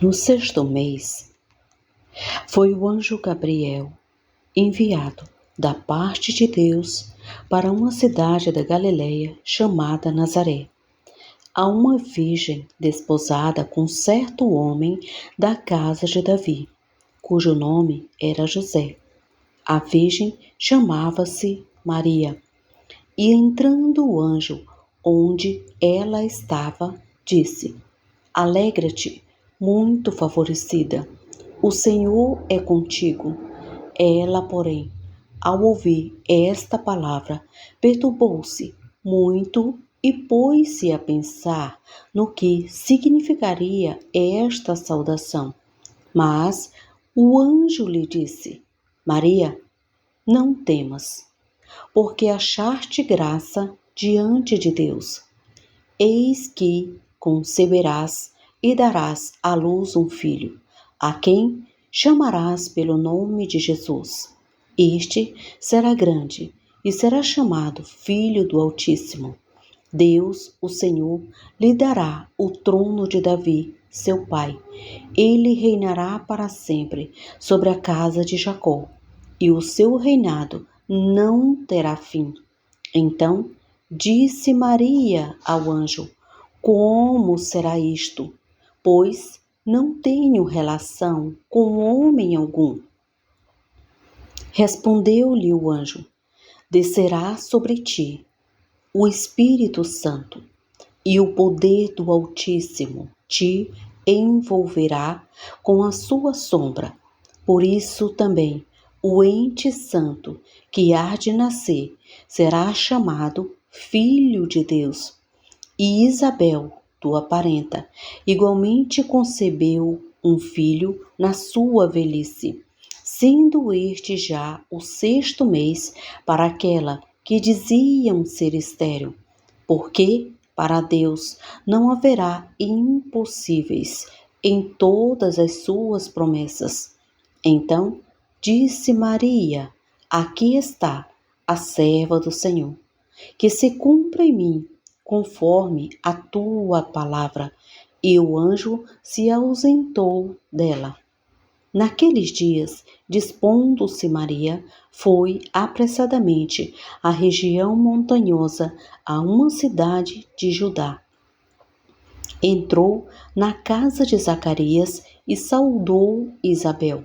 No sexto mês, foi o anjo Gabriel enviado da parte de Deus para uma cidade da Galileia chamada Nazaré, a uma virgem desposada com certo homem da casa de Davi, cujo nome era José. A virgem chamava-se Maria. E entrando o anjo onde ela estava, disse: Alegra-te, muito favorecida, o Senhor é contigo. Ela, porém, ao ouvir esta palavra, perturbou-se muito e pôs-se a pensar no que significaria esta saudação. Mas o anjo lhe disse: Maria, não temas, porque achaste graça diante de Deus. Eis que conceberás e darás à luz um filho, a quem chamarás pelo nome de Jesus. Este será grande e será chamado Filho do Altíssimo. Deus, o Senhor, lhe dará o trono de Davi, seu pai. Ele reinará para sempre sobre a casa de Jacó, e o seu reinado não terá fim. Então disse Maria ao anjo: Como será isto? Pois não tenho relação com homem algum. Respondeu-lhe o anjo: Descerá sobre ti o Espírito Santo, e o poder do Altíssimo te envolverá com a sua sombra. Por isso também o ente santo que há de nascer será chamado Filho de Deus. E Isabel, tua parenta, igualmente concebeu um filho na sua velhice, sendo este já o sexto mês para aquela que diziam ser estéril, porque para Deus não haverá impossíveis em todas as suas promessas. Então disse Maria: Aqui está a serva do Senhor, que se cumpra em mim conforme a tua palavra. E o anjo se ausentou dela. Naqueles dias, dispondo-se Maria, foi apressadamente à região montanhosa, a uma cidade de Judá. Entrou na casa de Zacarias e saudou Isabel.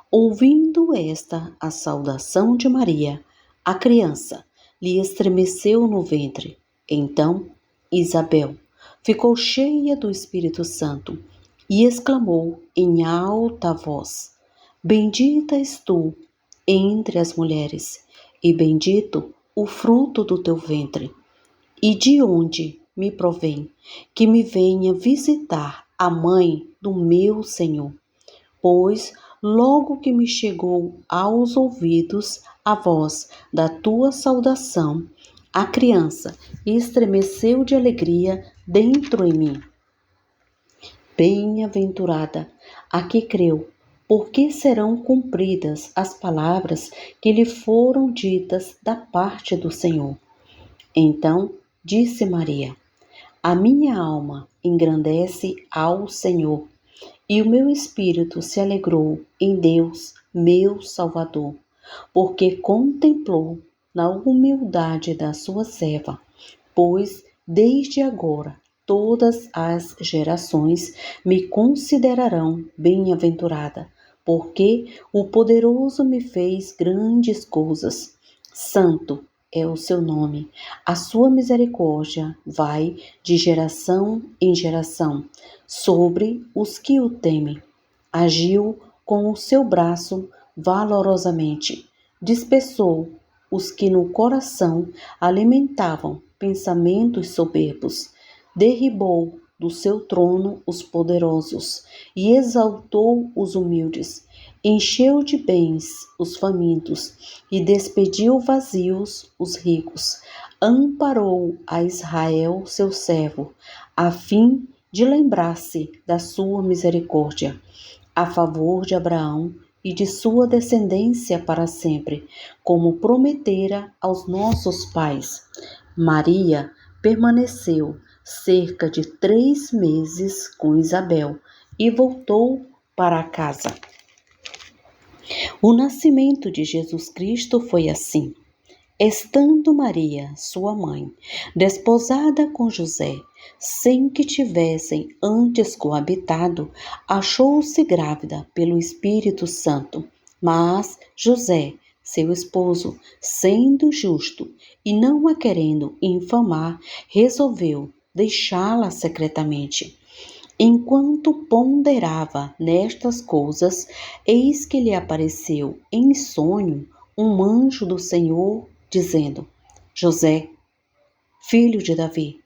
Ouvindo esta a saudação de Maria, a criança lhe estremeceu no ventre. Então Isabel ficou cheia do Espírito Santo e exclamou em alta voz: Bendita és tu entre as mulheres, e bendito o fruto do teu ventre. E de onde me provém que me venha visitar a mãe do meu Senhor? Pois logo que me chegou aos ouvidos a voz da tua saudação, a criança estremeceu de alegria dentro em mim. Bem-aventurada a que creu, porque serão cumpridas as palavras que lhe foram ditas da parte do Senhor. Então disse Maria: A minha alma engrandece ao Senhor, e o meu espírito se alegrou em Deus, meu Salvador, porque contemplou na humildade da sua serva, pois desde agora todas as gerações me considerarão bem-aventurada, porque o poderoso me fez grandes coisas. Santo é o seu nome. A sua misericórdia vai de geração em geração sobre os que o temem. Agiu com o seu braço valorosamente, dispersou os que no coração alimentavam pensamentos soberbos, derribou do seu trono os poderosos e exaltou os humildes, encheu de bens os famintos e despediu vazios os ricos, amparou a Israel seu servo, a fim de lembrar-se da sua misericórdia, a favor de Abraão e de sua descendência para sempre, como prometera aos nossos pais. Maria permaneceu cerca de 3 meses com Isabel, e voltou para casa. O nascimento de Jesus Cristo foi assim. Estando Maria, sua mãe, desposada com José, sem que tivessem antes coabitado, achou-se grávida pelo Espírito Santo. Mas José, seu esposo, sendo justo e não a querendo infamar, resolveu deixá-la secretamente. Enquanto ponderava nestas coisas, eis que lhe apareceu em sonho um anjo do Senhor, dizendo: José, filho de Davi,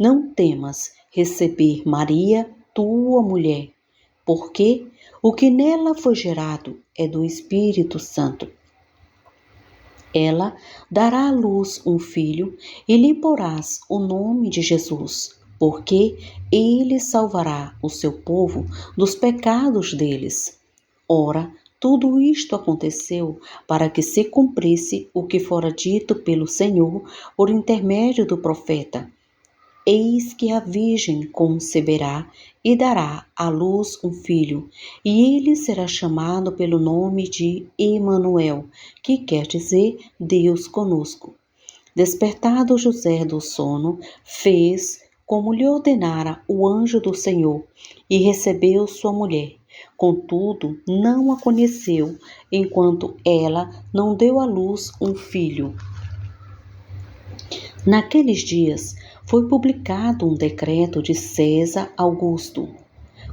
não temas receber Maria, tua mulher, porque o que nela foi gerado é do Espírito Santo. Ela dará à luz um filho e lhe porás o nome de Jesus, porque ele salvará o seu povo dos pecados deles. Ora, tudo isto aconteceu para que se cumprisse o que fora dito pelo Senhor por intermédio do profeta. Eis que a Virgem conceberá e dará à luz um filho, e ele será chamado pelo nome de Emanuel, que quer dizer Deus conosco. Despertado José do sono, fez como lhe ordenara o anjo do Senhor, e recebeu sua mulher. Contudo, não a conheceu, enquanto ela não deu à luz um filho. Naqueles dias foi publicado um decreto de César Augusto,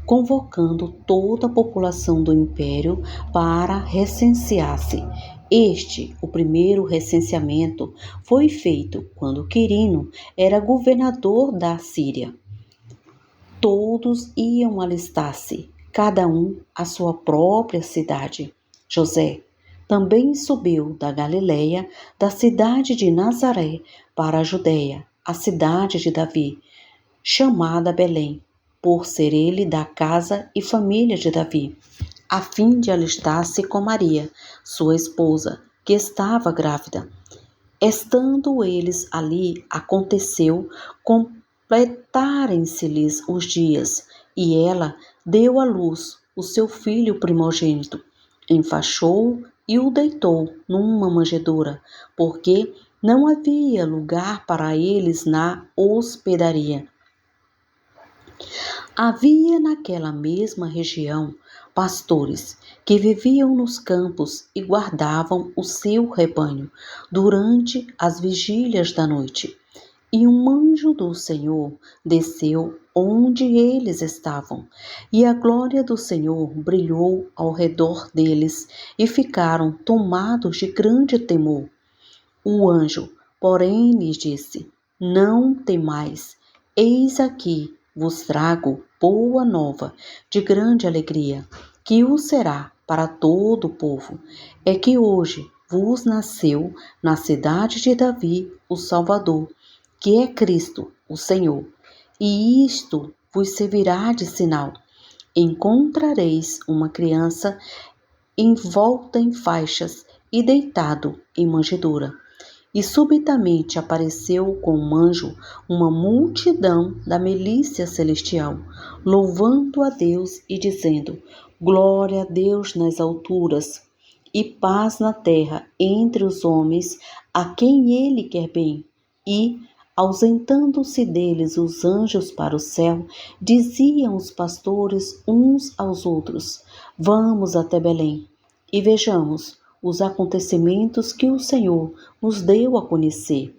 convocando toda a população do império para recensear-se. O primeiro recenseamento, foi feito quando Quirino era governador da Síria. Todos iam alistar-se, cada um à sua própria cidade. José também subiu da Galileia, da cidade de Nazaré, para a Judeia, a cidade de Davi, chamada Belém, por ser ele da casa e família de Davi, a fim de alistar-se com Maria, sua esposa, que estava grávida. Estando eles ali, aconteceu completarem-se-lhes os dias, e ela deu à luz o seu filho primogênito, enfaixou-o e o deitou numa manjedoura, porque não havia lugar para eles na hospedaria. Havia naquela mesma região pastores que viviam nos campos e guardavam o seu rebanho durante as vigílias da noite. E um anjo do Senhor desceu onde eles estavam, e a glória do Senhor brilhou ao redor deles, e ficaram tomados de grande temor. O anjo, porém, lhes disse: Não temais, eis aqui vos trago boa nova de grande alegria, que o será para todo o povo. É que hoje vos nasceu na cidade de Davi o Salvador, que é Cristo, o Senhor. E isto vos servirá de sinal: encontrareis uma criança envolta em faixas e deitado em manjedoura. E subitamente apareceu com um anjo uma multidão da milícia celestial, louvando a Deus e dizendo: Glória a Deus nas alturas e paz na terra entre os homens a quem ele quer bem. E, ausentando-se deles os anjos para o céu, diziam os pastores uns aos outros: Vamos até Belém e vejamos os acontecimentos que o Senhor nos deu a conhecer.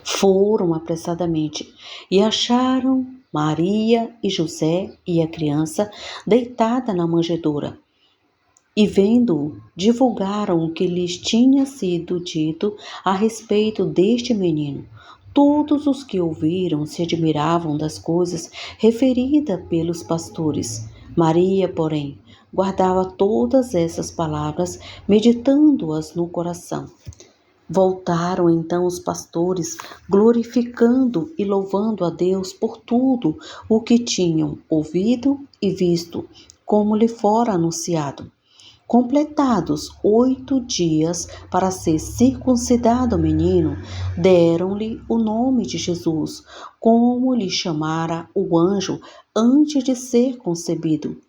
Foram apressadamente e acharam Maria e José e a criança deitada na manjedoura. E vendo-o, divulgaram o que lhes tinha sido dito a respeito deste menino. Todos os que ouviram se admiravam das coisas referidas pelos pastores. Maria, porém, guardava todas essas palavras, meditando-as no coração. Voltaram então os pastores, glorificando e louvando a Deus por tudo o que tinham ouvido e visto, como lhe fora anunciado. Completados 8 dias para ser circuncidado o menino, deram-lhe o nome de Jesus, como lhe chamara o anjo antes de ser concebido.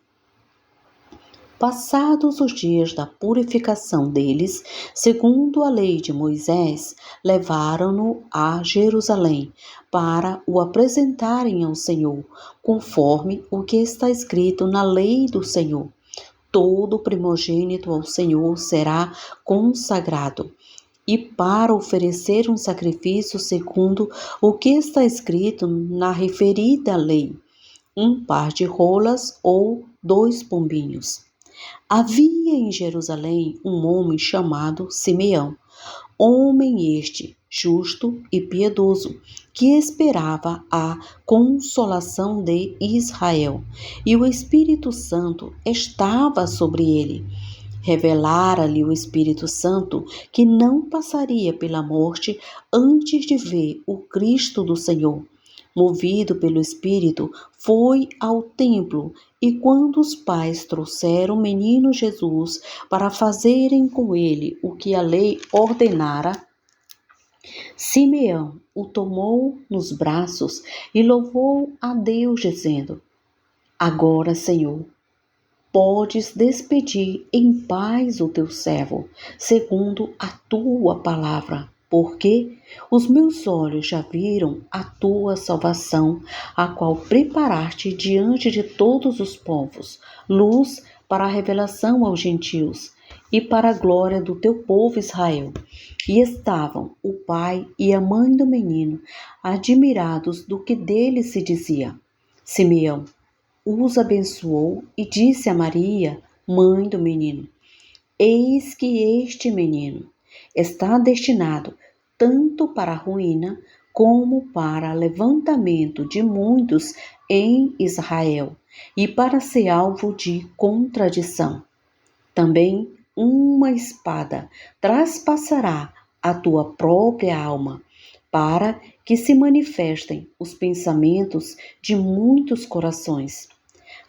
Passados os dias da purificação deles, segundo a lei de Moisés, levaram-no a Jerusalém para o apresentarem ao Senhor, conforme o que está escrito na lei do Senhor. Todo primogênito ao Senhor será consagrado, e para oferecer um sacrifício segundo o que está escrito na referida lei, um par de rolas ou 2 pombinhos. Havia em Jerusalém um homem chamado Simeão, homem este, justo e piedoso, que esperava a consolação de Israel, e o Espírito Santo estava sobre ele. Revelara-lhe o Espírito Santo que não passaria pela morte antes de ver o Cristo do Senhor. Movido pelo Espírito, foi ao templo, e quando os pais trouxeram o menino Jesus para fazerem com ele o que a lei ordenara, Simeão o tomou nos braços e louvou a Deus, dizendo: Agora, Senhor, podes despedir em paz o teu servo, segundo a tua palavra, porque os meus olhos já viram a tua salvação, a qual preparaste diante de todos os povos, luz para a revelação aos gentios e para a glória do teu povo Israel. E estavam o pai e a mãe do menino admirados do que dele se dizia. Simeão os abençoou e disse a Maria, mãe do menino: Eis que este menino está destinado tanto para a ruína como para levantamento de muitos em Israel e para ser alvo de contradição. Também uma espada traspassará a tua própria alma, para que se manifestem os pensamentos de muitos corações.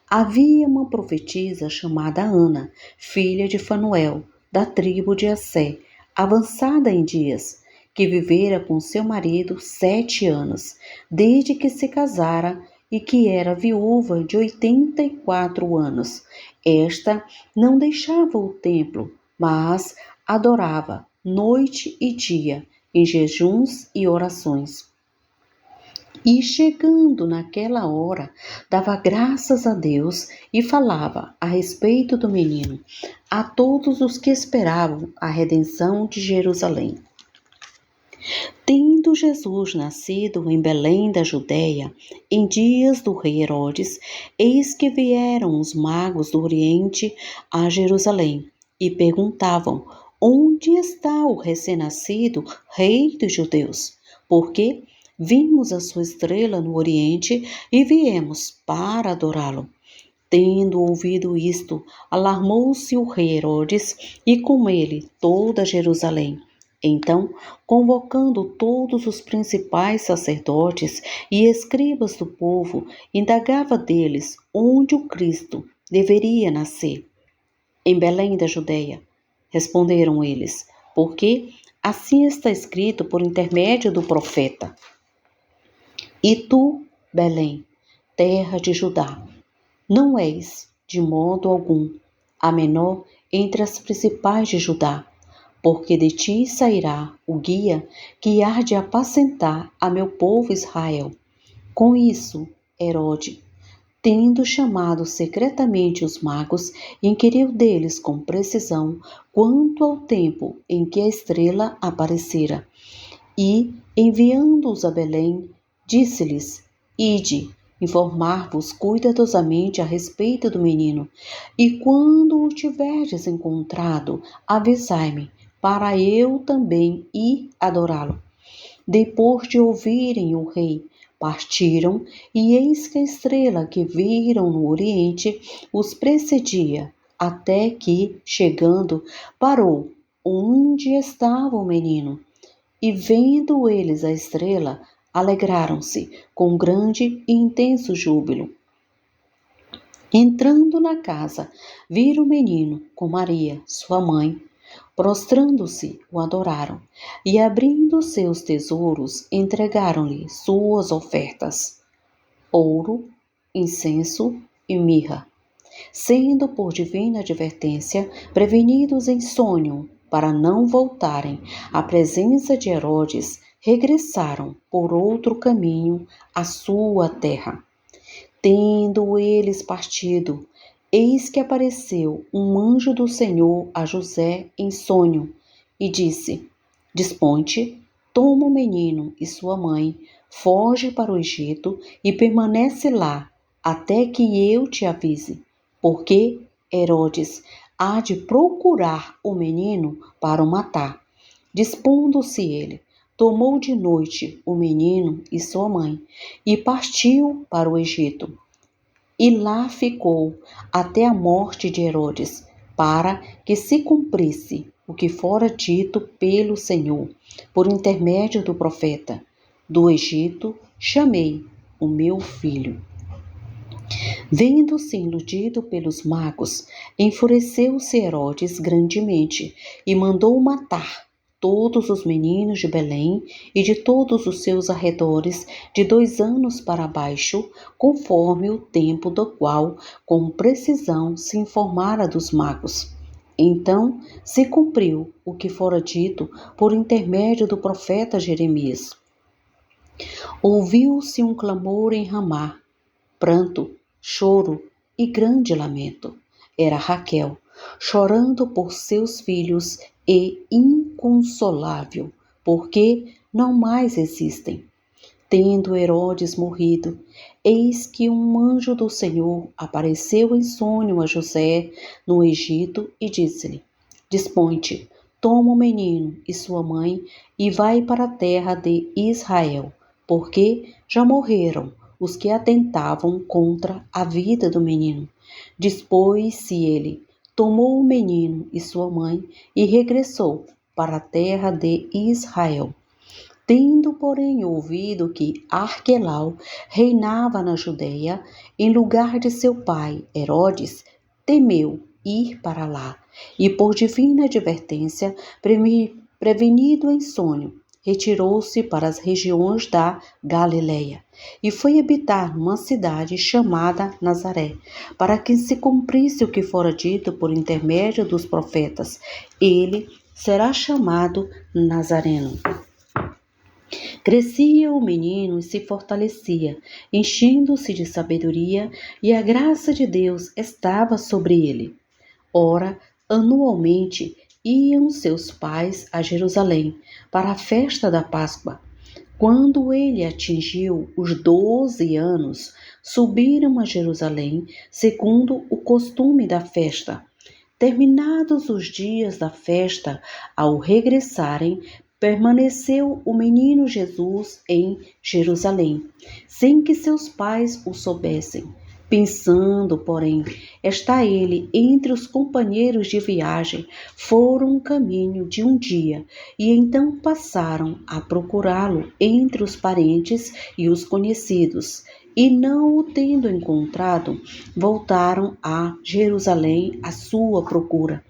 Havia uma profetisa chamada Ana, filha de Fanuel, da tribo de Assé, avançada em dias, que vivera com seu marido 7 anos, desde que se casara, e que era viúva de 84 anos. Esta não deixava o templo, mas adorava noite e dia, em jejuns e orações. E chegando naquela hora, dava graças a Deus e falava a respeito do menino a todos os que esperavam a redenção de Jerusalém. Tendo Jesus nascido em Belém da Judéia, em dias do rei Herodes, eis que vieram os magos do Oriente a Jerusalém e perguntavam: Onde está o recém-nascido rei dos judeus? Porque vimos a sua estrela no Oriente e viemos para adorá-lo. Tendo ouvido isto, alarmou-se o rei Herodes e com ele toda Jerusalém. Então, convocando todos os principais sacerdotes e escribas do povo, indagava deles onde o Cristo deveria nascer. Em Belém da Judéia, responderam eles, porque assim está escrito por intermédio do profeta. E tu, Belém, terra de Judá, não és, de modo algum, a menor entre as principais de Judá, porque de ti sairá o guia que há de apacentar a meu povo Israel. Com isso, Herode, tendo chamado secretamente os magos, inquiriu deles com precisão quanto ao tempo em que a estrela aparecera. E, enviando-os a Belém, disse-lhes: Ide, informar-vos cuidadosamente a respeito do menino, e quando o tiverdes encontrado, avisai-me, para eu também ir adorá-lo. Depois de ouvirem o rei, partiram, e eis que a estrela que viram no oriente os precedia, até que, chegando, parou onde estava o menino. E vendo eles a estrela, alegraram-se com grande e intenso júbilo. Entrando na casa, viram o menino com Maria, sua mãe. Prostrando-se, o adoraram, e abrindo seus tesouros, entregaram-lhe suas ofertas: ouro, incenso e mirra. Sendo por divina advertência prevenidos em sonho para não voltarem à presença de Herodes, regressaram por outro caminho à sua terra. Tendo eles partido, eis que apareceu um anjo do Senhor a José em sonho e disse: Desponte, toma o menino e sua mãe, foge para o Egito e permanece lá até que eu te avise, porque Herodes há de procurar o menino para o matar. Dispondo-se ele, tomou de noite o menino e sua mãe e partiu para o Egito. E lá ficou até a morte de Herodes, para que se cumprisse o que fora dito pelo Senhor, por intermédio do profeta: do Egito chamei o meu filho. Vendo-se iludido pelos magos, enfureceu-se Herodes grandemente e mandou matar todos os meninos de Belém e de todos os seus arredores de 2 anos para baixo, conforme o tempo do qual com precisão se informara dos magos. Então se cumpriu o que fora dito por intermédio do profeta Jeremias. Ouviu-se um clamor em Ramá, pranto, choro e grande lamento. Era Raquel, chorando por seus filhos e inconsolável, porque não mais existem. Tendo Herodes morrido, eis que um anjo do Senhor apareceu em sonho a José no Egito e disse-lhe: Desponte, toma o menino e sua mãe e vai para a terra de Israel, porque já morreram os que atentavam contra a vida do menino. Dispôs-se ele, tomou o menino e sua mãe e regressou para a terra de Israel. Tendo, porém, ouvido que Arquelau reinava na Judeia, em lugar de seu pai Herodes, temeu ir para lá, e por divina advertência, prevenido em sonho, retirou-se para as regiões da Galileia, e foi habitar numa cidade chamada Nazaré, para que se cumprisse o que fora dito por intermédio dos profetas: ele será chamado Nazareno. Crescia o menino e se fortalecia, enchendo-se de sabedoria, e a graça de Deus estava sobre ele. Ora, anualmente iam seus pais a Jerusalém para a festa da Páscoa. Quando ele atingiu os 12 anos, subiram a Jerusalém, segundo o costume da festa. Terminados os dias da festa, ao regressarem, permaneceu o menino Jesus em Jerusalém, sem que seus pais o soubessem. Pensando, porém, está ele entre os companheiros de viagem, foram um caminho de um dia, e então passaram a procurá-lo entre os parentes e os conhecidos. E não o tendo encontrado, voltaram a Jerusalém à sua procura.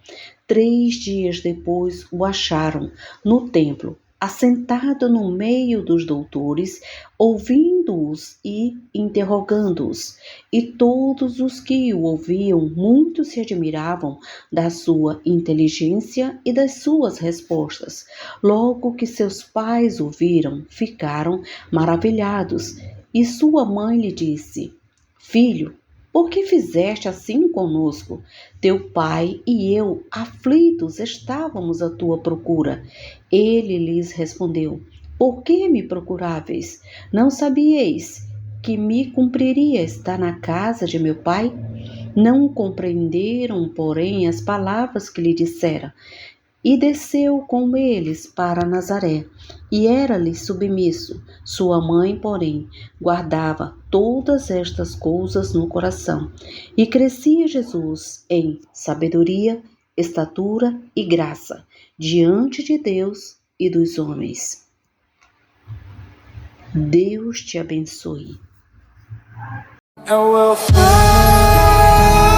3 dias depois o acharam no templo, assentado no meio dos doutores, ouvindo-os e interrogando-os. E todos os que o ouviam muito se admiravam da sua inteligência e das suas respostas. Logo que seus pais o viram, ficaram maravilhados. E sua mãe lhe disse: Filho, por que fizeste assim conosco? Teu pai e eu, aflitos, estávamos à tua procura. Ele lhes respondeu: Por que me procuráveis? Não sabieis que me cumpriria estar na casa de meu pai? Não compreenderam, porém, as palavras que lhe dissera. E desceu com eles para Nazaré, e era-lhe submisso. Sua mãe, porém, guardava todas estas coisas no coração. E crescia Jesus em sabedoria, estatura e graça, diante de Deus e dos homens. Deus te abençoe. and we'll fly.